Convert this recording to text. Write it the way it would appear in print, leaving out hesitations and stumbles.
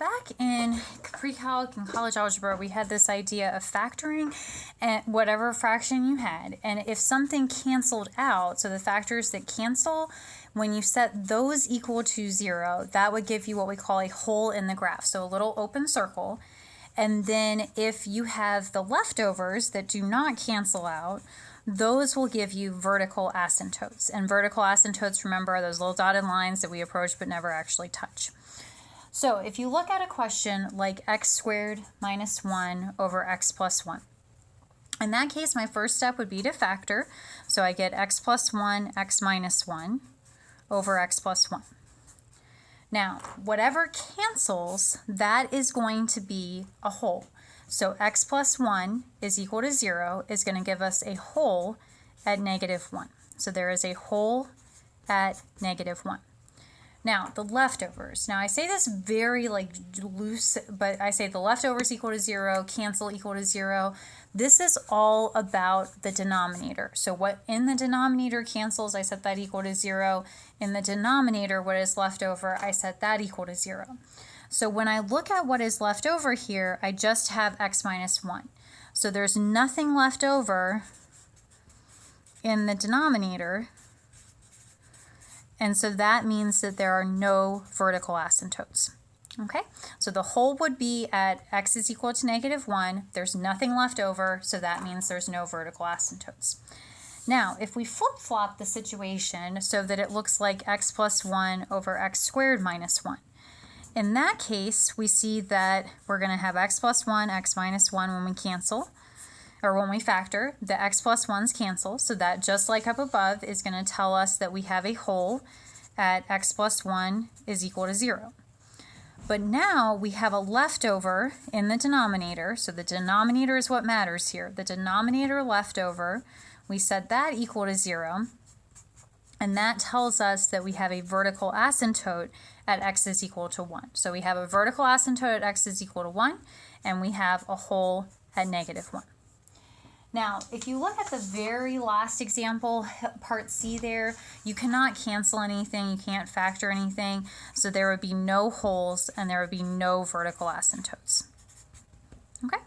back in pre-calc and college algebra, we had this idea of factoring and whatever fraction you had. And if something canceled out, so the factors that cancel, when you set those equal to 0, that would give you what we call a hole in the graph, so a little open circle. And then if you have the leftovers that do not cancel out, those will give you vertical asymptotes. And vertical asymptotes, remember, are those little dotted lines that we approach but never actually touch. So if you look at a question like x squared minus 1 over x plus 1, in that case, my first step would be to factor. So I get x plus 1, x minus 1 over x plus 1. Now, whatever cancels, that is going to be a whole. So x plus 1 is equal to 0 is going to give us a whole at negative 1. So there is a whole at negative 1. Now, the leftovers. Now, I say this very loose, but I say the leftovers equal to 0, cancel equal to 0. This is all about the denominator. So what in the denominator cancels, I set that equal to 0. In the denominator, what is left over, I set that equal to 0. So when I look at what is left over here, I just have x minus 1. So there's nothing left over in the denominator. And so that means that there are no vertical asymptotes. Okay, so the whole would be at x is equal to negative 1. There's nothing left over, so that means there's no vertical asymptotes. Now, if we flip-flop the situation so that it looks like x plus 1 over x squared minus 1, in that case, we see that we're going to have x plus 1, x minus 1 when we cancel, or when we factor. The x plus 1's cancel, so that just like up above is going to tell us that we have a whole at x plus 1 is equal to 0. But now we have a leftover in the denominator, so the denominator is what matters here. The denominator leftover, we set that equal to 0, and that tells us that we have a vertical asymptote at x is equal to 1. So we have a vertical asymptote at x is equal to 1, and we have a whole at negative 1. Now, if you look at the very last example, part C there, you cannot cancel anything, you can't factor anything, so there would be no holes and there would be no vertical asymptotes. Okay?